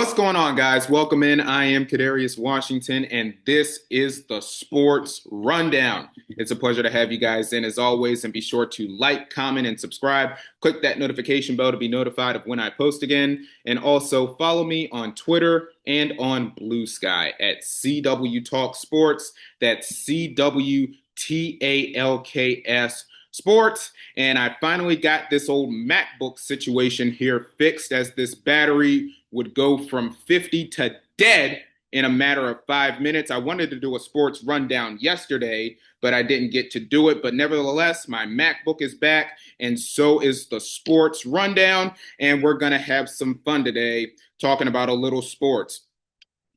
What's going on, guys? Welcome in. I am Kadarius Washington, and this is the Sports Rundown. It's a pleasure to have you guys in as always, and be sure to like, comment, and subscribe. Click that notification bell to be notified of when I post again, and also follow me on Twitter and on Bluesky at CW Talk Sports. That's CWTALKS Sports. And I finally got this old MacBook situation here fixed, as this battery would go from 50 to dead in a matter of 5 minutes. I wanted to do a sports rundown yesterday, but I didn't get to do it. But nevertheless, my MacBook is back, and so is the sports rundown. And we're going to have some fun today talking about a little sports.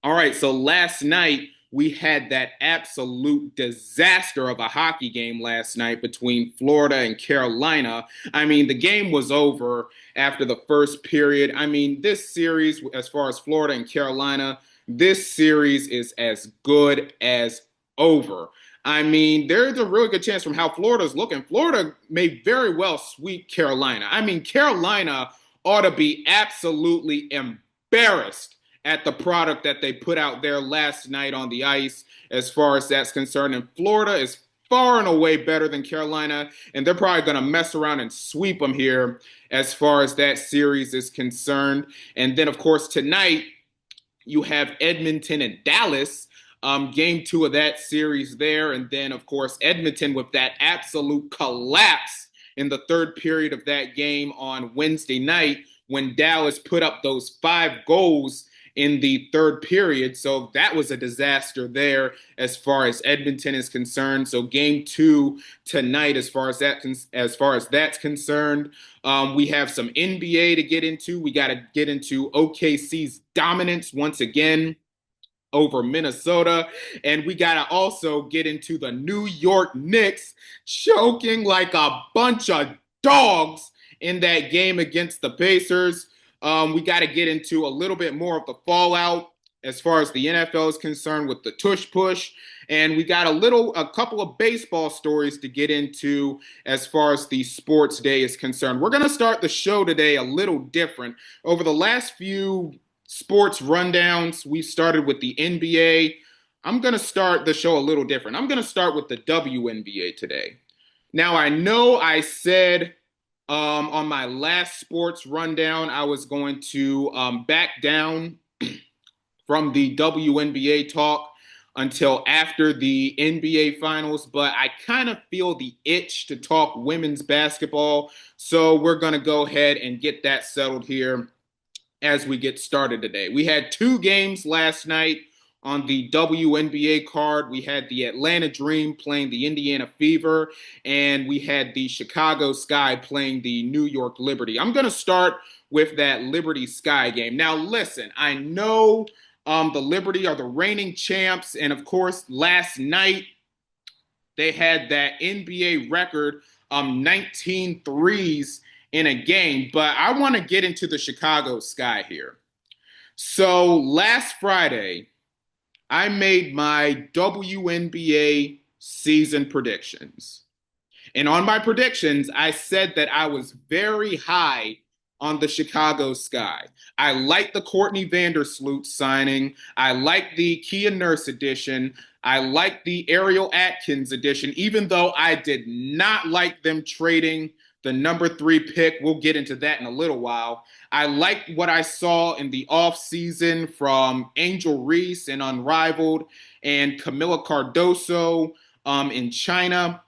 All right, so last night we had that absolute disaster of a hockey game last night between Florida and Carolina. I mean, the game was over after the first period. I mean, this series, as far as Florida and Carolina, this series is as good as over. I mean, there's a really good chance from how Florida's looking. Florida may very well sweep Carolina. I mean, Carolina ought to be absolutely embarrassed at the product that they put out there last night on the ice, as far as that's concerned. And Florida is far and away better than Carolina, and they're probably going to mess around and sweep them here as far as that series is concerned. And then, of course, tonight you have Edmonton and Dallas. Game two of that series there. And then, of course, Edmonton with that absolute collapse in the third period of that game on Wednesday night, when Dallas put up those 5 goals in the third period. So that was a disaster there as far as Edmonton is concerned. So game two tonight, as far as that's concerned, we have some NBA to get into. We got to get into OKC's dominance once again over Minnesota. And we got to also get into the New York Knicks choking like a bunch of dogs in that game against the Pacers. We got to get into a little bit more of the fallout as far as the NFL is concerned with the Tush push. And we got a couple of baseball stories to get into as far as the sports day is concerned. We're going to start the show today a little different. Over the last few sports rundowns, we started with the NBA. I'm going to start the show a little different. I'm going to start with the WNBA today. Now, I know I said on my last sports rundown, I was going to back down from the WNBA talk until after the NBA finals, but I kind of feel the itch to talk women's basketball. So we're going to go ahead and get that settled here as we get started today. We had 2 games last night on the WNBA card. We had the Atlanta Dream playing the Indiana Fever, and we had the Chicago Sky playing the New York Liberty. I'm going to start with that Liberty Sky game. Now, listen, I know the Liberty are the reigning champs, and of course, last night they had that NBA record, 19 threes in a game, but I want to get into the Chicago Sky here. So last Friday, I made my WNBA season predictions. And on my predictions, I said that I was very high on the Chicago Sky. I like the Courtney Vandersloot signing. I like the Kia Nurse edition. I like the Ariel Atkins edition, even though I did not like them trading the number 3 pick. We'll get into that in a little while. I liked what I saw in the offseason from Angel Reese and Unrivaled and Camila Cardoso in China.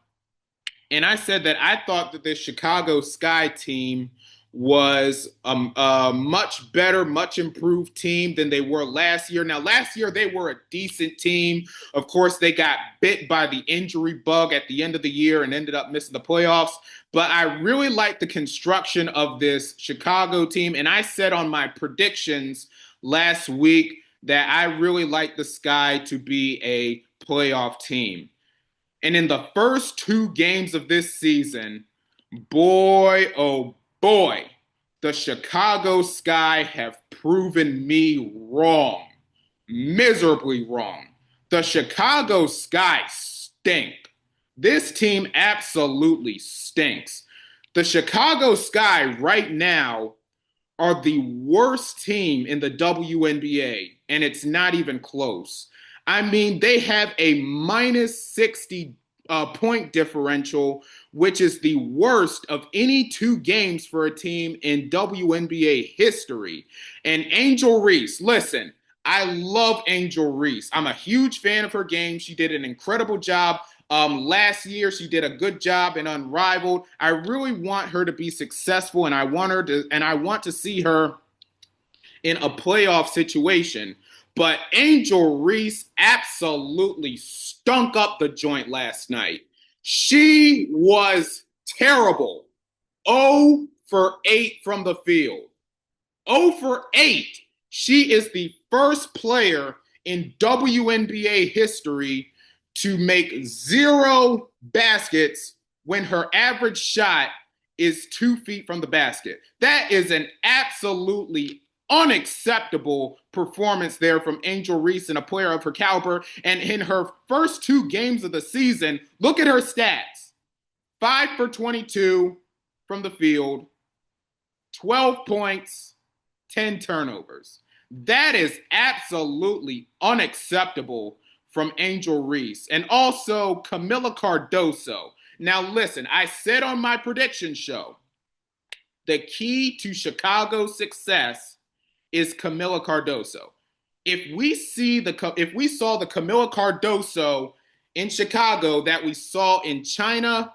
And I said that I thought that the Chicago Sky team was a much better, much improved team than they were last year. Now, last year, they were a decent team. Of course, they got bit by the injury bug at the end of the year and ended up missing the playoffs. But I really like the construction of this Chicago team. And I said on my predictions last week that I really like the Sky to be a playoff team. And in the first 2 games of this season, boy, oh boy, the Chicago Sky have proven me wrong, miserably wrong. The Chicago Sky stink. This team absolutely stinks. The Chicago Sky right now are the worst team in the WNBA, and it's not even close. I mean, they have a minus 60 point differential, which is the worst of any two games for a team in WNBA history. And Angel Reese, listen, I love Angel Reese. I'm a huge fan of her game. She did an incredible job last year. She did a good job in Unrivaled. I really want her to be successful, and I want to see her in a playoff situation. But Angel Reese absolutely stunk up the joint last night. She was terrible. 0 for 8 from the field. 0 for 8. She is the first player in WNBA history to make 0 baskets when her average shot is 2 feet from the basket. That is an absolutely unacceptable performance there from Angel Reese and a player of her caliber. And in her first 2 games of the season, look at her stats. 5 for 22 from the field, 12 points, 10 turnovers. That is absolutely unacceptable from Angel Reese. And also Camila Cardoso. Now listen, I said on my prediction show, the key to Chicago's success is Camila Cardoso. If we saw the Camila Cardoso in Chicago that we saw in China,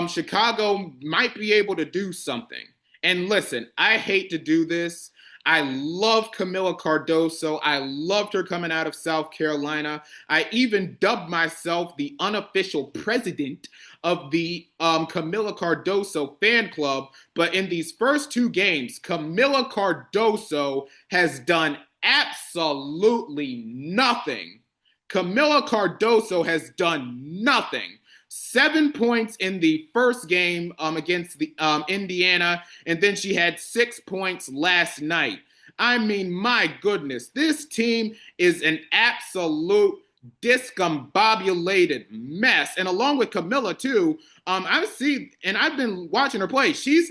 Chicago might be able to do something. And listen, I hate to do this. I love Camila Cardoso. I loved her coming out of South Carolina. I even dubbed myself the unofficial president of the Camila Cardoso fan club. But in these first 2 games, Camila Cardoso has done absolutely nothing. Camila Cardoso has done nothing. 7 points in the first game against the Indiana, and then she had 6 points last night. I mean, my goodness, this team is an absolute discombobulated mess. And along with Camila too, I've been watching her play. She's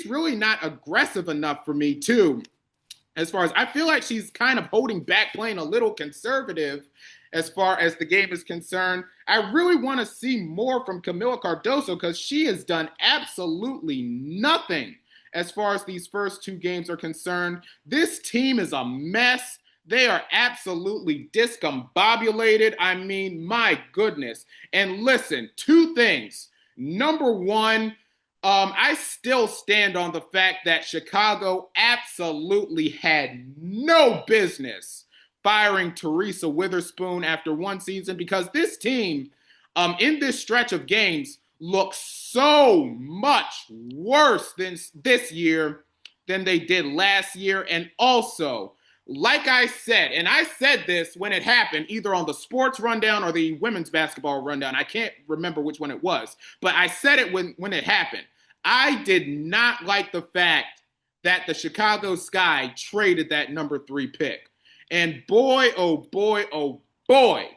really not aggressive enough for me too. As far as I feel like she's kind of holding back, playing a little conservative as far as the game is concerned. I really want to see more from Camila Cardoso because she has done absolutely nothing as far as these first 2 games are concerned. This team is a mess. They are absolutely discombobulated. I mean, my goodness. And listen, 2 things. Number 1, I still stand on the fact that Chicago absolutely had no business firing Teresa Witherspoon after 1 season, because this team in this stretch of games looks so much worse than this year than they did last year. And also, like I said, and I said this when it happened, either on the sports rundown or the women's basketball rundown. I can't remember which one it was, but I said it when it happened. I did not like the fact that the Chicago Sky traded that number 3 pick. And boy, oh boy, oh boy,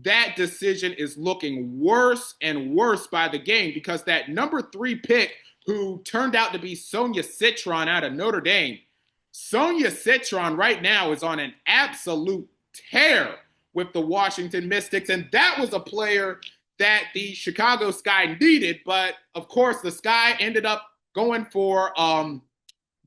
that decision is looking worse and worse by the game, because that number 3 pick, who turned out to be Sonia Citron out of Notre Dame, Sonia Citron right now is on an absolute tear with the Washington Mystics. And that was a player that the Chicago Sky needed. But of course, the Sky ended up going for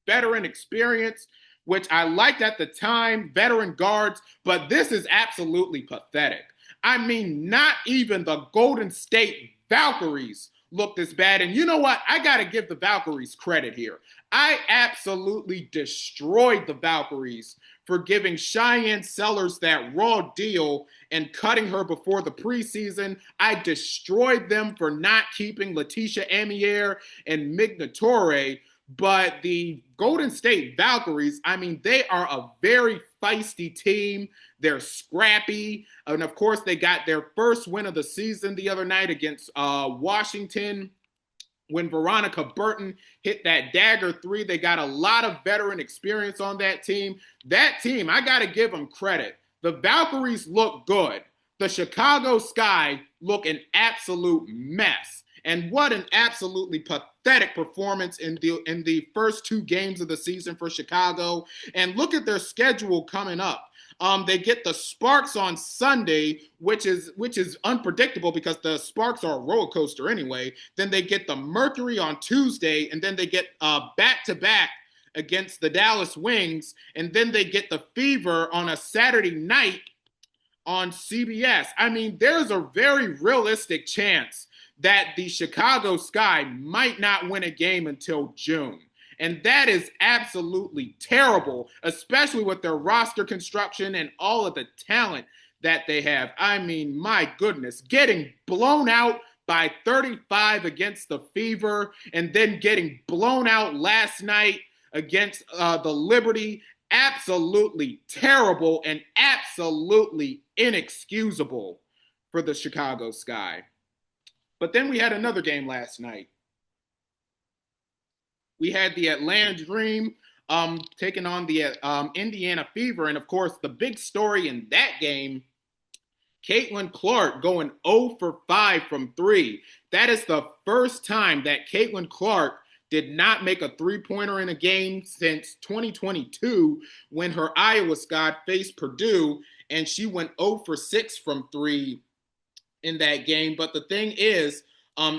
veteran experience, which I liked at the time, veteran guards. But this is absolutely pathetic. I mean, not even the Golden State Valkyries look this bad. And you know what? I got to give the Valkyries credit here. I absolutely destroyed the Valkyries for giving Cheyenne Sellers that raw deal and cutting her before the preseason. I destroyed them for not keeping Letitia Amier and Mignatore. But the Golden State Valkyries, I mean, they are a very feisty team. They're scrappy. And of course, they got their first win of the season the other night against Washington when Veronica Burton hit that dagger 3. They got a lot of veteran experience on that team. That team, I got to give them credit. The Valkyries look good. The Chicago Sky look an absolute mess. And what an absolutely pathetic pathetic performance in the first two games of the season for Chicago. And look at their schedule coming up. They get the Sparks on Sunday, which is unpredictable because the Sparks are a roller coaster anyway. Then they get the Mercury on Tuesday, and then they get back-to-back against the Dallas Wings, and then they get the Fever on a Saturday night on CBS. I mean, there's a very realistic chance that the Chicago Sky might not win a game until June. And that is absolutely terrible, especially with their roster construction and all of the talent that they have. I mean, my goodness, getting blown out by 35 against the Fever and then getting blown out last night against the Liberty, absolutely terrible and absolutely inexcusable for the Chicago Sky. But then we had another game last night. We had the Atlanta Dream taking on the Indiana Fever. And, of course, the big story in that game, Caitlin Clark going 0 for 5 from 3. That is the first time that Caitlin Clark did not make a three-pointer in a game since 2022 when her Iowa squad faced Purdue, and she went 0 for 6 from 3 in that game. But the thing is,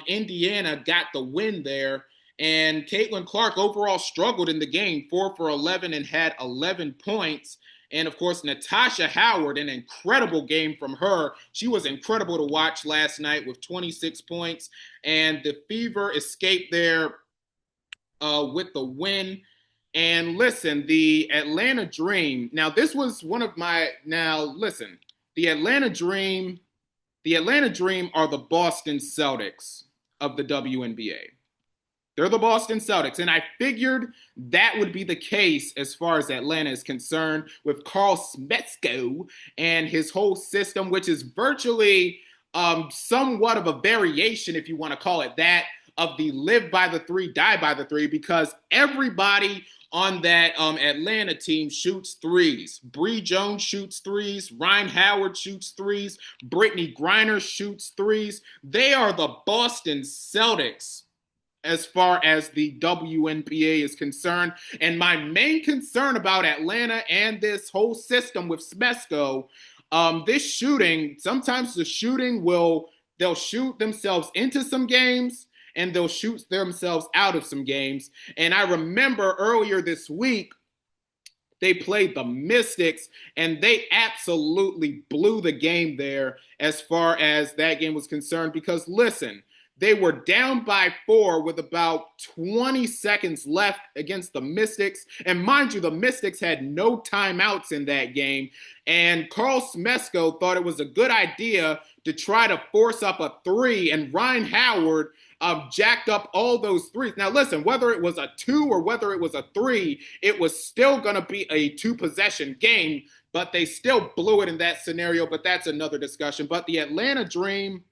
Indiana got the win there. And Caitlin Clark overall struggled in the game, 4 for 11 and had 11 points. And, of course, Natasha Howard, an incredible game from her. She was incredible to watch last night with 26 points. And the Fever escaped there with the win. And, listen, the Atlanta Dream. Now, this was one of my – now, listen, the Atlanta Dream are the Boston Celtics of the WNBA. They're the Boston Celtics, and I figured that would be the case as far as Atlanta is concerned with Carl Smesko and his whole system, which is virtually somewhat of a variation, if you want to call it that, of the live by the three, die by the three, because everybody on that Atlanta team shoots threes. Bree Jones shoots threes. Ryan Howard shoots threes. Brittany Griner shoots threes. They are the Boston Celtics as far as the WNBA is concerned. And my main concern about Atlanta and this whole system with Smesko, this shooting, sometimes the shooting they'll shoot themselves into some games and they'll shoot themselves out of some games. And I remember earlier this week, they played the Mystics, and they absolutely blew the game there as far as that game was concerned. Because, listen, they were down by 4 with about 20 seconds left against the Mystics. And mind you, the Mystics had no timeouts in that game. And Carl Smesko thought it was a good idea to try to force up a 3, and Ryan Howard jacked up all those threes. Now, listen, whether it was a 2 or whether it was a 3, it was still going to be a 2-possession game, but they still blew it in that scenario. But that's another discussion. But the Atlanta Dream,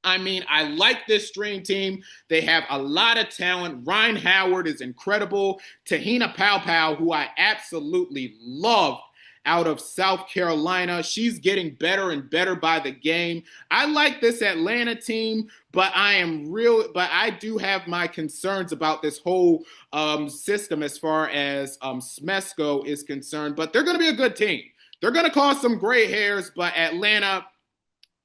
I mean, I like this Dream team. They have a lot of talent. Ryan Howard is incredible. Tahina Paopao, who I absolutely love out of South Carolina. She's getting better and better by the game. I like this Atlanta team, but I do have my concerns about this whole system as far as Smesko is concerned. But they're going to be a good team. They're going to cause some gray hairs, but Atlanta,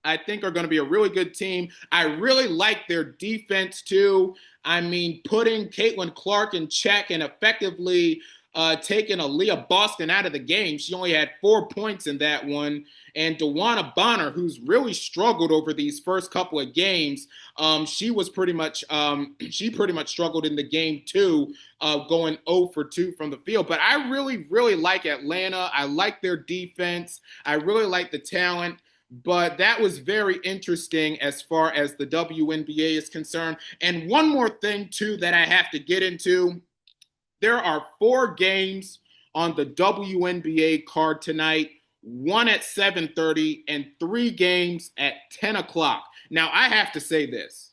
I think, are going to be a really good team. I really like their defense, too. I mean, putting Caitlin Clark in check and effectively taking Aaliyah Boston out of the game. She only had 4 points in that one. And DeWanna Bonner, who's really struggled over these first couple of games, she pretty much struggled in the game, too, going 0 for 2 from the field. But I really, really like Atlanta. I like their defense. I really like the talent. But that was very interesting as far as the WNBA is concerned. And one more thing, too, that I have to get into. There are 4 games on the WNBA card tonight, 1 at 7:30 and 3 games at 10 o'clock. Now, I have to say this.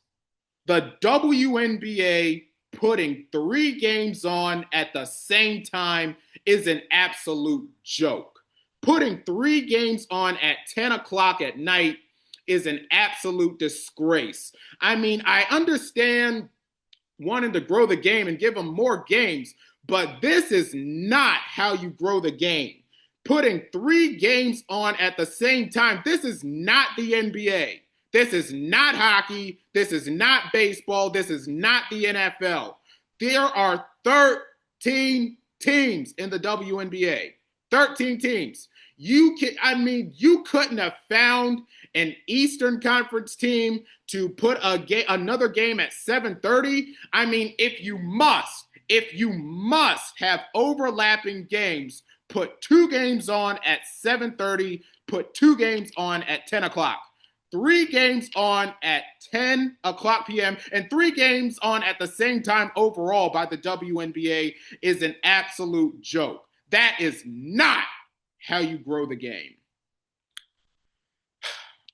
The WNBA putting 3 games on at the same time is an absolute joke. Putting 3 games on at 10 o'clock at night is an absolute disgrace. I mean, I understand wanting to grow the game and give them more games. But this is not how you grow the game. Putting 3 games on at the same time, this is not the NBA. This is not hockey. This is not baseball. This is not the NFL. There are 13 teams in the WNBA. 13 teams. You couldn't have found an Eastern Conference team to put another game at 7:30. I mean, if you must have overlapping games, put 2 games on at 7:30, put 2 games on at 10 o'clock. 3 games on at 10 o'clock p.m. and 3 games on at the same time overall by the WNBA is an absolute joke. That is not how you grow the game.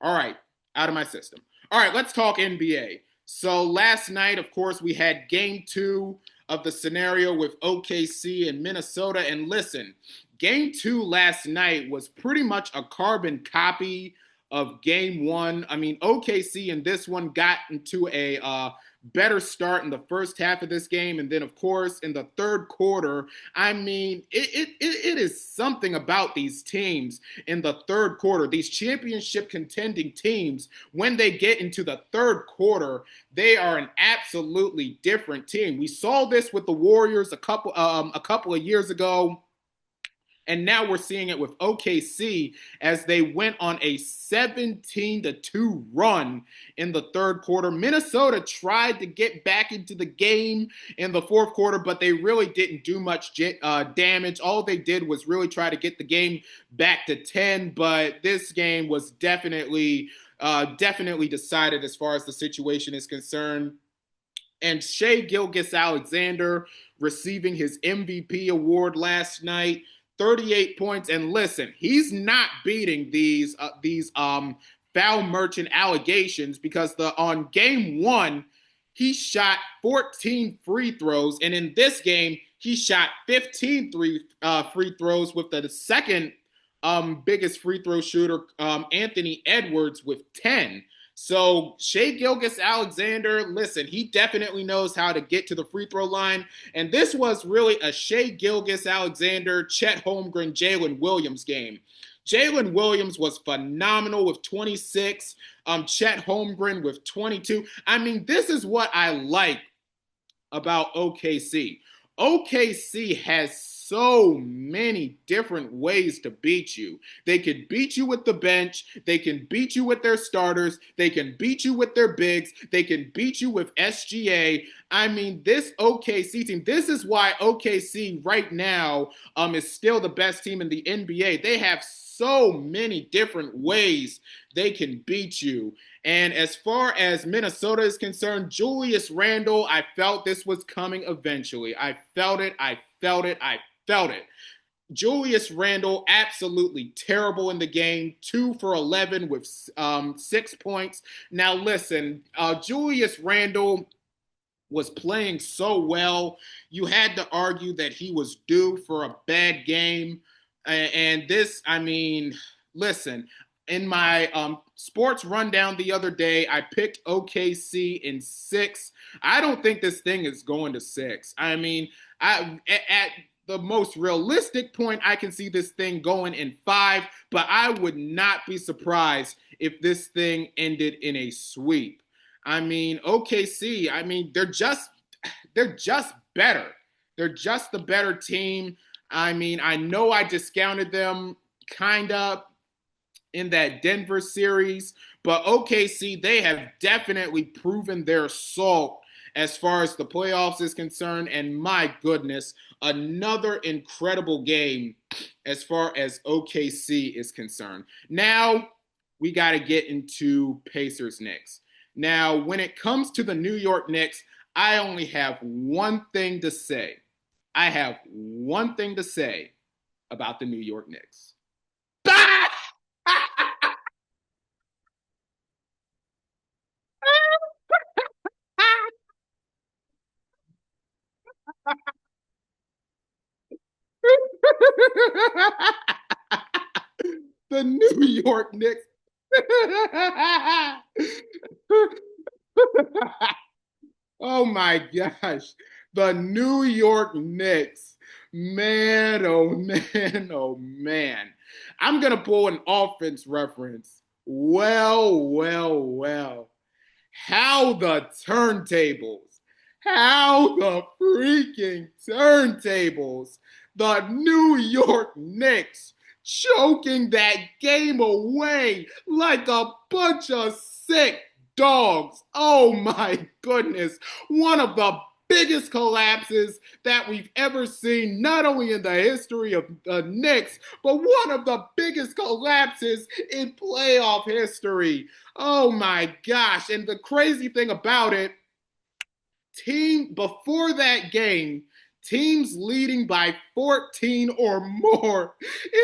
All right, out of my system. All right, let's talk NBA. So last night, of course, we had game 2 of the scenario with OKC and Minnesota. And listen, game 2 last night was pretty much a carbon copy of game 1. I mean, OKC in this one got into a better start in the first half of this game. And then, of course, in the third quarter, I mean, it is something about these teams in the third quarter. These championship contending teams, when they get into the third quarter, they are an absolutely different team. We saw this with the Warriors a couple of years ago. And now we're seeing it with OKC as they went on a 17-2 run in the third quarter. Minnesota tried to get back into the game in the fourth quarter, but they really didn't do much damage. All they did was really try to get the game back to 10, but this game was definitely decided as far as the situation is concerned. And Shai Gilgeous-Alexander receiving his MVP award last night. 38 points, and listen, he's not beating these foul merchant allegations because on game 1 he shot 14 free throws, and in this game he shot 15 free throws with the second biggest free throw shooter, Anthony Edwards, with 10. So Shai Gilgeous-Alexander, listen, he definitely knows how to get to the free throw line. And this was really a Shai Gilgeous-Alexander, Chet Holmgren, Jalen Williams game. Jalen Williams was phenomenal with 26. Chet Holmgren with 22. I mean, this is what I like about OKC. OKC has so many different ways to beat you. They can beat you with the bench. They can beat you with their starters. They can beat you with their bigs. They can beat you with SGA. I mean, this OKC team, this is why OKC right now is still the best team in the NBA. They have so many different ways they can beat you. And as far as Minnesota is concerned, Julius Randle, I felt this was coming eventually. I felt it. Julius Randle, absolutely terrible in the game, 2 for 11 with 6 points. Now listen, Julius Randle was playing so well, you had to argue that he was due for a bad game. And this, I mean, listen, in my sports rundown the other day, I picked OKC in 6. I don't think this thing is going to 6. I mean, at the most realistic point, I can see this thing going in 5, but I would not be surprised if this thing ended in a sweep. I mean, OKC, I mean, they're just better. They're just the better team. I mean, I know I discounted them kind of in that Denver series, but OKC, they have definitely proven their salt as far as the playoffs is concerned. And my goodness, another incredible game as far as OKC is concerned. Now we got to get into Pacers Knicks. Now, when it comes to the New York Knicks, I only have one thing to say. I have one thing to say about the New York Knicks. The New York Knicks. Oh my gosh. The New York Knicks. Man, oh man, oh man. I'm going to pull an offense reference. Well. How the turntables. How the freaking turntables. The New York Knicks choking that game away like a bunch of sick dogs. Oh my goodness. One of the biggest collapses that we've ever seen, not only in the history of the Knicks, but one of the biggest collapses in playoff history. Oh my gosh. And the crazy thing about it, before that game, teams leading by 14 or more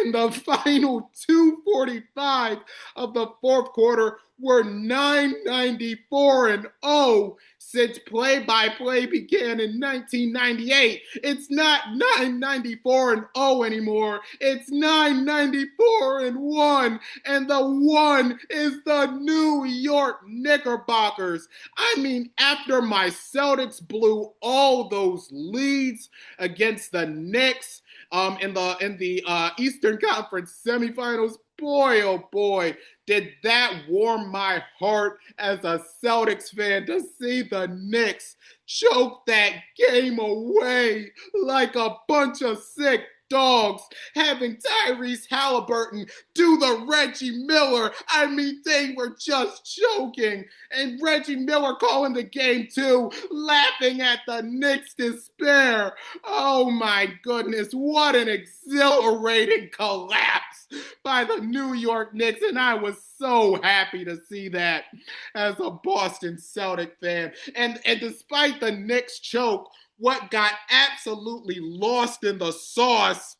in the final 2:45 of the fourth quarter were 994 and 0 since play-by-play began in 1998. It's not 994 and 0 anymore. It's 994 and 1, and the 1 is the New York Knickerbockers. I mean, after my Celtics blew all those leads against the Knicks in the Eastern Conference semifinals, boy, oh boy, did that warm my heart as a Celtics fan to see the Knicks choke that game away like a bunch of sick dogs, having Tyrese Halliburton do the Reggie Miller. I mean, they were just choking. And Reggie Miller calling the game too, laughing at the Knicks' despair. Oh my goodness, what an exhilarating collapse by the New York Knicks. And I was so happy to see that as a Boston Celtic fan. And despite the Knicks choke, what got absolutely lost in the sauce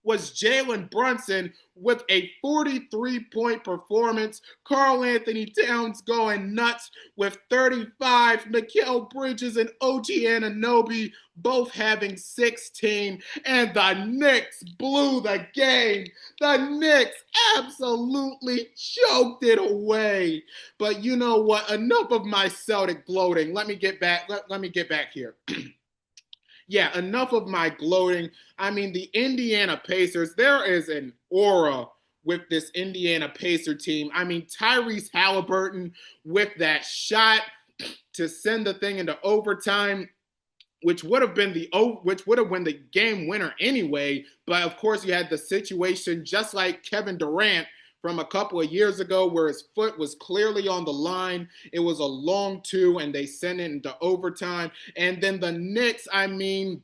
was Jalen Brunson with a 43-point performance. Karl Anthony Towns going nuts with 35. Mikal Bridges and OG Anunoby both having 16. And the Knicks blew the game. The Knicks absolutely choked it away. But you know what? Enough of my Celtic gloating. Let me get back here. Yeah, enough of my gloating. I mean, the Indiana Pacers, there is an aura with this Indiana Pacer team. I mean, Tyrese Halliburton with that shot to send the thing into overtime, which would have been the game winner anyway. But of course, you had the situation just like Kevin Durant from a couple of years ago where his foot was clearly on the line. It was a long two, and they sent it into overtime. And then the Knicks, I mean,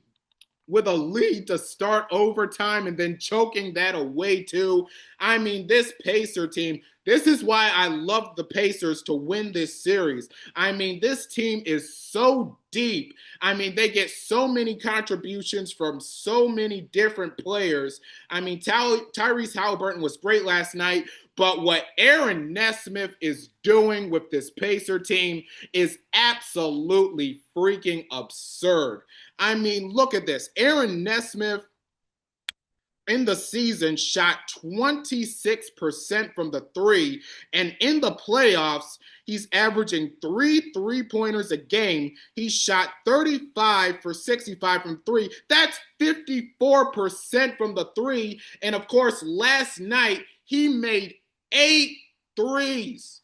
with a lead to start overtime and then choking that away too. I mean, this Pacer team, this is why I love the Pacers to win this series. I mean, this team is so deep. I mean, they get so many contributions from so many different players. I mean, Tyrese Halliburton was great last night, but what Aaron Nesmith is doing with this Pacer team is absolutely freaking absurd. I mean, look at this. Aaron Nesmith in the season shot 26% from the three, and in the playoffs, he's averaging 3 3-pointers a game. He shot 35 for 65 from three. That's 54% from the three. And of course, last night, he made 8 threes.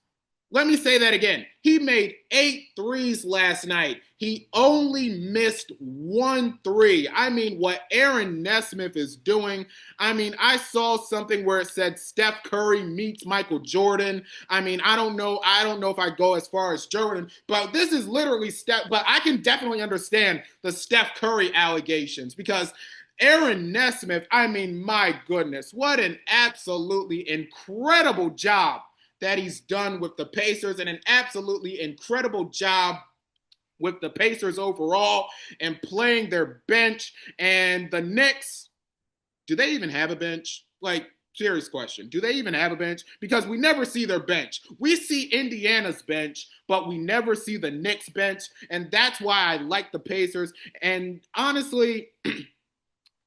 Let me say that again. He made 8 threes last night. He only missed 1 3. I mean, what Aaron Nesmith is doing. I mean, I saw something where it said Steph Curry meets Michael Jordan. I mean, I don't know if I go as far as Jordan, but this is literally Steph. But I can definitely understand the Steph Curry allegations because Aaron Nesmith, I mean, my goodness, what an absolutely incredible job that he's done with the Pacers, and an absolutely incredible job with the Pacers overall and playing their bench. And the Knicks, do they even have a bench? Like, serious question. Do they even have a bench? Because we never see their bench. We see Indiana's bench, but we never see the Knicks bench. And that's why I like the Pacers. And honestly,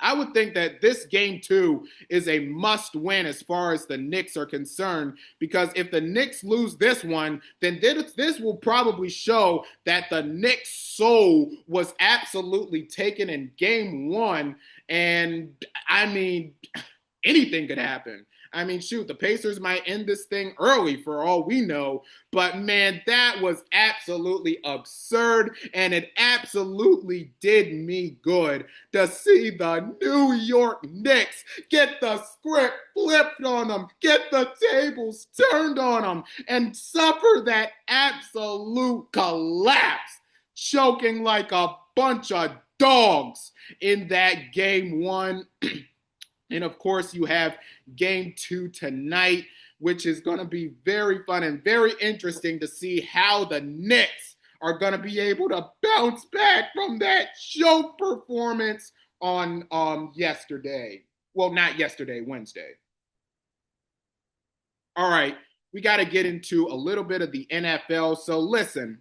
I would think that this game 2 is a must win as far as the Knicks are concerned, because if the Knicks lose this one, then this will probably show that the Knicks' soul was absolutely taken in game 1. And I mean, anything could happen. I mean, shoot, the Pacers might end this thing early for all we know. But man, that was absolutely absurd. And it absolutely did me good to see the New York Knicks get the script flipped on them, get the tables turned on them, and suffer that absolute collapse, choking like a bunch of dogs in that game 1. And of course, you have game 2 tonight, which is going to be very fun and very interesting to see how the Knicks are going to be able to bounce back from that show performance on yesterday. Well, not yesterday, Wednesday. All right, we got to get into a little bit of the NFL. So listen,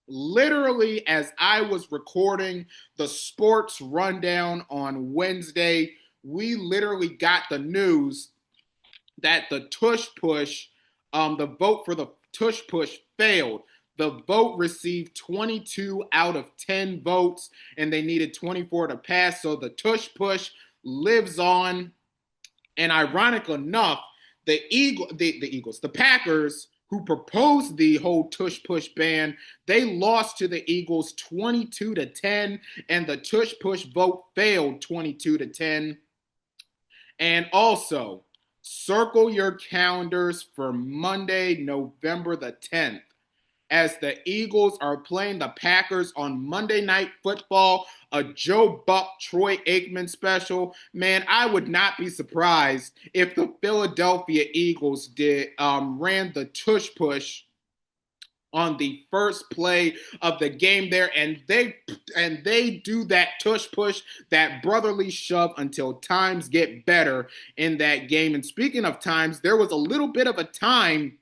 literally as I was recording the sports rundown on Wednesday, we literally got the news that the Tush push, the vote for the Tush push failed. The vote received 22 out of 10 votes, and they needed 24 to pass. So the Tush push lives on. And ironic enough, the Packers, who proposed the whole Tush push ban, they lost to the Eagles 22-10, and the Tush push vote failed 22-10. And also, circle your calendars for Monday, November the 10th, as the Eagles are playing the Packers on Monday Night Football, a Joe Buck, Troy Aikman special. Man, I would not be surprised if the Philadelphia Eagles ran the Tush push on the first play of the game there, and they do that Tush push, that brotherly shove, until times get better in that game. And speaking of times, there was a little bit of a time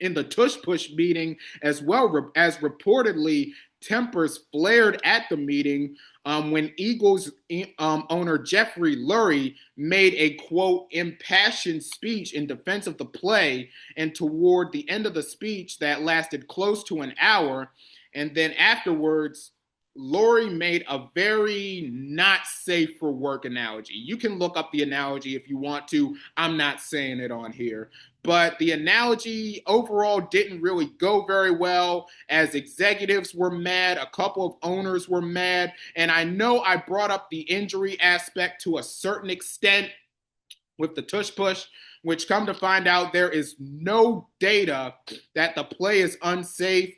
in the Tush push meeting as well, as reportedly tempers flared at the meeting when Eagles owner Jeffrey Lurie made a, quote, impassioned speech in defense of the play, and toward the end of the speech that lasted close to an hour, and then afterwards, Lurie made a very not safe for work analogy. You can look up the analogy if you want to. I'm not saying it on here. But the analogy overall didn't really go very well, as executives were mad, a couple of owners were mad, and I know I brought up the injury aspect to a certain extent with the Tush push, which, come to find out, there is no data that the play is unsafe.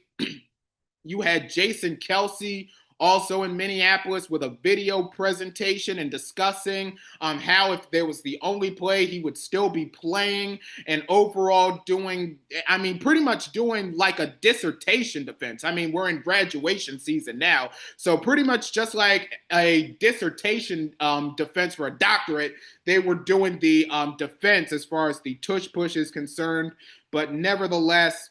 You had Jason Kelce also in Minneapolis with a video presentation and discussing how if there was the only play, he would still be playing, and overall pretty much doing like a dissertation defense. I mean, we're in graduation season now, so pretty much just like a dissertation defense for a doctorate, they were doing the defense as far as the Tush push is concerned. But nevertheless,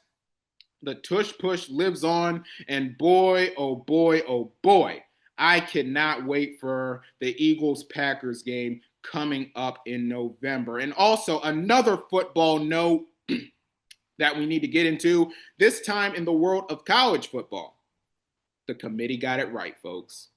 the Tush push lives on, and boy, oh boy, oh boy, I cannot wait for the Eagles-Packers game coming up in November. And also, another football note that we need to get into, this time in the world of college football. The committee got it right, folks.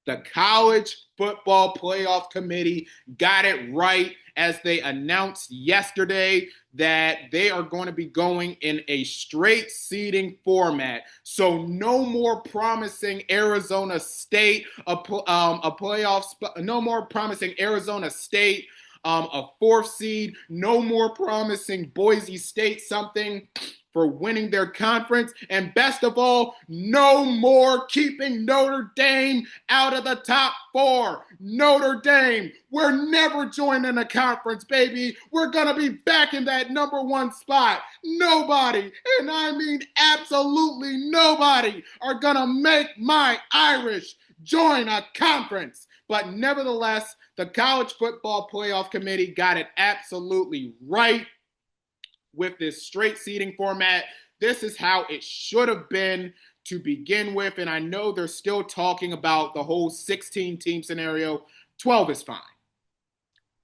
The College Football Playoff Committee got it right, as they announced yesterday that they are going to be going in a straight seeding format. So no more promising Arizona State a playoff spot. No more promising Arizona State a 4th seed. No more promising Boise State something for winning their conference. And best of all, no more keeping Notre Dame out of the top 4. Notre Dame, we're never joining a conference, baby. We're going to be back in that number 1 spot. Nobody, and I mean absolutely nobody, are going to make my Irish join a conference. But nevertheless, the College Football Playoff Committee got it absolutely right with this straight seeding format. This is how it should have been to begin with, and I know they're still talking about the whole 16-team scenario, 12 is fine.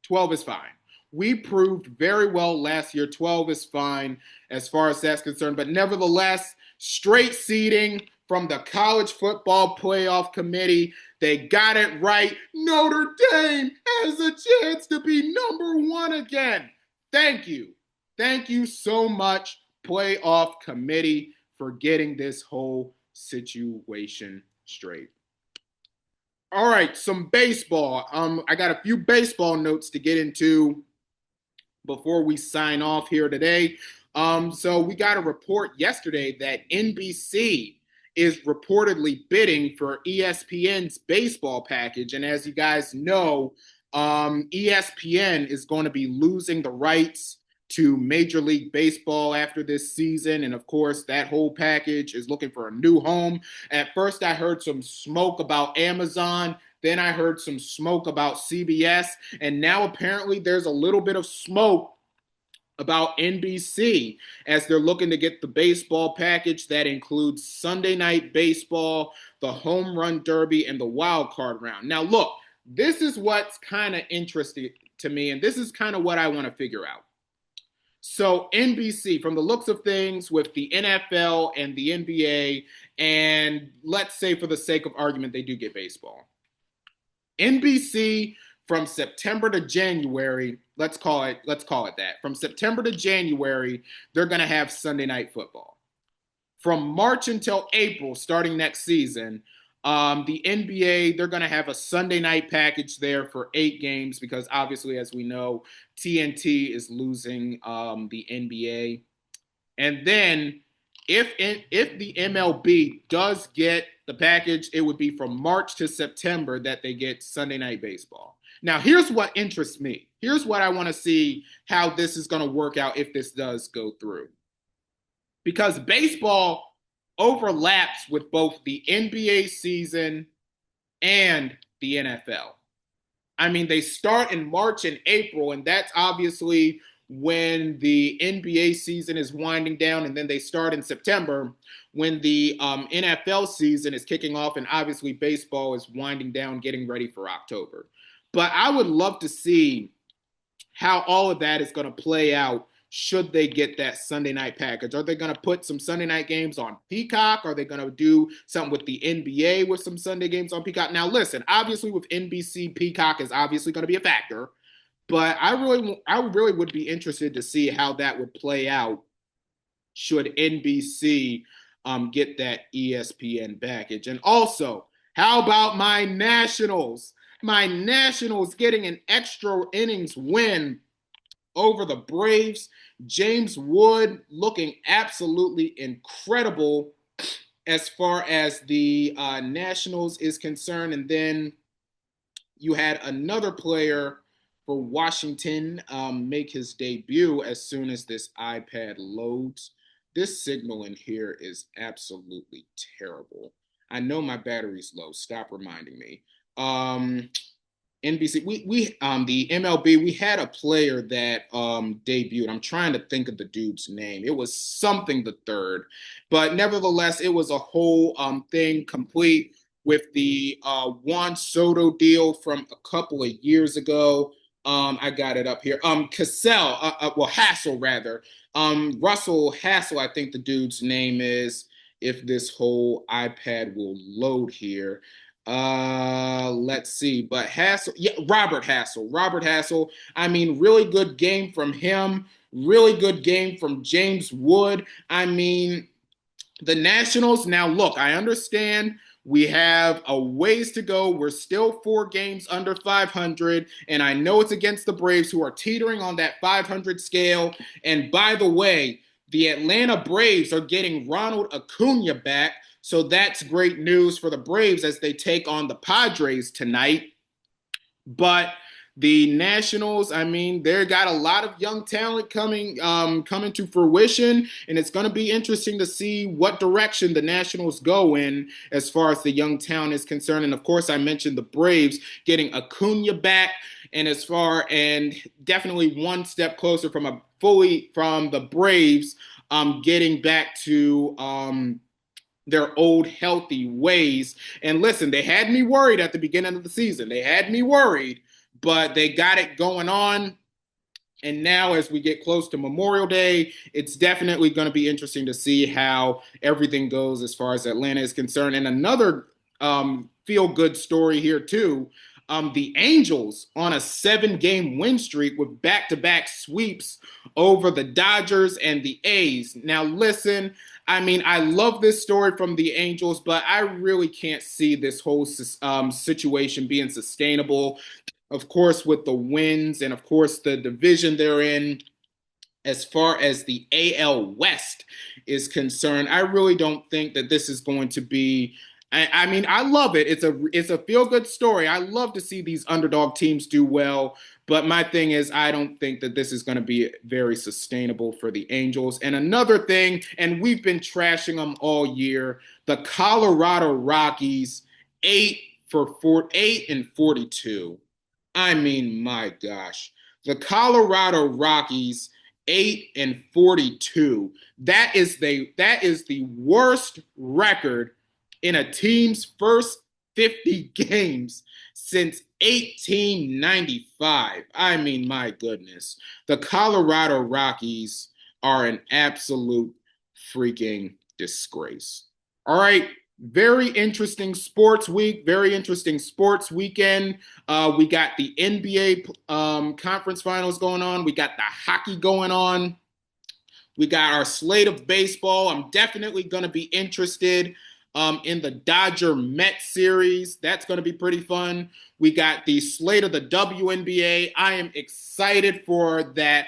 12 is fine. We proved very well last year 12 is fine as far as that's concerned. But nevertheless, straight seeding from the College Football Playoff Committee. They got it right. Notre Dame has a chance to be #1 again. Thank you. Thank you so much, Playoff Committee, for getting this whole situation straight. All right, some baseball. I got a few baseball notes to get into before we sign off here today. So we got a report yesterday that NBC is reportedly bidding for ESPN's baseball package. And as you guys know, ESPN is going to be losing the rights to Major League Baseball after this season. And of course, that whole package is looking for a new home. At first, I heard some smoke about Amazon. Then I heard some smoke about CBS. And now apparently there's a little bit of smoke about NBC as they're looking to get the baseball package that includes Sunday Night Baseball, the Home Run Derby, and the Wild Card Round. Now, look, this is what's kind of interesting to me, and this is kind of what I want to figure out. So NBC, from the looks of things with the NFL and the NBA, and let's say for the sake of argument, they do get baseball. NBC from September to January, let's call it that. From September to January, they're going to have Sunday Night Football. From March until April, starting next season, the NBA, they're going to have a Sunday night package there for 8 games because obviously, as we know, TNT is losing the NBA. And then if the MLB does get the package, it would be from March to September that they get Sunday Night Baseball. Now, here's what interests me. Here's what I want to see how this is going to work out if this does go through. Because baseball overlaps with both the NBA season and the NFL. I mean, they start in March and April, and that's obviously when the NBA season is winding down, and then they start in September when the NFL season is kicking off, and obviously baseball is winding down, getting ready for October. But I would love to see how all of that is going to play out should they get that Sunday night package. Are they going to put some Sunday night games on Peacock? Are they going to do something with the NBA with some Sunday games on Peacock? Now, listen, obviously with NBC, Peacock is obviously going to be a factor. But I really would be interested to see how that would play out should NBC get that ESPN package. And also, how about my Nationals? My Nationals getting an extra innings win over the Braves. James Wood looking absolutely incredible as far as the Nationals is concerned. And then you had another player for Washington make his debut as soon as this iPad loads. This signal in here is absolutely terrible. I know my battery's low. Stop reminding me. NBC, the MLB, we had a player that debuted. I'm trying to think of the dude's name. It was something the third, but nevertheless, it was a whole thing complete with the Juan Soto deal from a couple of years ago. I got it up here. Hassel rather. Russell Hassel, I think the dude's name is. If this whole iPad will load here. Let's see. But Hassel, yeah, Robert Hassel. I mean, really good game from him. Really good game from James Wood. I mean, the Nationals, now look, I understand we have a ways to go. We're still 4 games under 500, and I know it's against the Braves who are teetering on that 500 scale. And by the way, the Atlanta Braves are getting Ronald Acuna back, so that's great news for the Braves as they take on the Padres tonight. But the Nationals, I mean, they got a lot of young talent coming to fruition, and it's going to be interesting to see what direction the Nationals go in as far as the young talent is concerned. And of course, I mentioned the Braves getting Acuna back, and definitely one step closer from the Braves getting back to their old healthy ways. And listen, they had me worried at the beginning of the season. They had me worried, but they got it going on. And now, as we get close to Memorial Day, it's definitely going to be interesting to see how everything goes as far as Atlanta is concerned. And another feel-good story here, too. The Angels on a 7-game win streak with back-to-back sweeps over the Dodgers and the A's. Now, listen, I mean, I love this story from the Angels, but I really can't see this whole situation being sustainable. Of course, with the wins and, of course, the division they're in, as far as the AL West is concerned, I really don't think that this is going to be. I mean, I love it. It's a feel-good story. I love to see these underdog teams do well. But my thing is, I don't think that this is going to be very sustainable for the Angels. And another thing, and we've been trashing them all year, the Colorado Rockies, 8-42. I mean, my gosh. The Colorado Rockies, 8-42. That is the worst record in a team's first 50 games since 1895. I mean, my goodness. The Colorado Rockies are an absolute freaking disgrace. All right. Very interesting sports week, very interesting sports weekend. We got the NBA conference finals going on. We got the hockey going on. We got our slate of baseball. I'm definitely going to be interested in the Dodger-Met series. That's going to be pretty fun. We got the slate of the WNBA. I am excited for that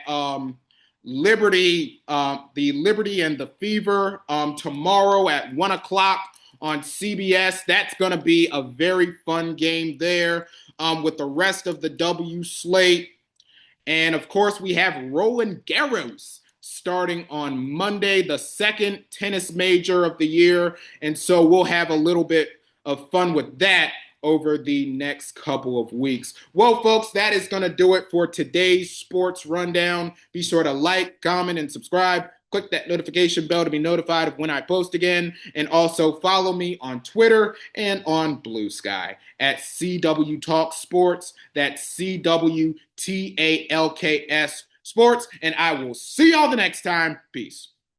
Liberty and the Fever tomorrow at 1 o'clock on CBS. That's going to be a very fun game there with the rest of the W slate. And, of course, we have Roland Garros starting on Monday, the second tennis major of the year. And so we'll have a little bit of fun with that over the next couple of weeks. Well, folks, that is going to do it for today's sports rundown. Be sure to like, comment, and subscribe. Click that notification bell to be notified of when I post again. And also follow me on Twitter and on Bluesky at CW Talk Sports. That's CWTALKS Sports. And I will see y'all the next time. Peace.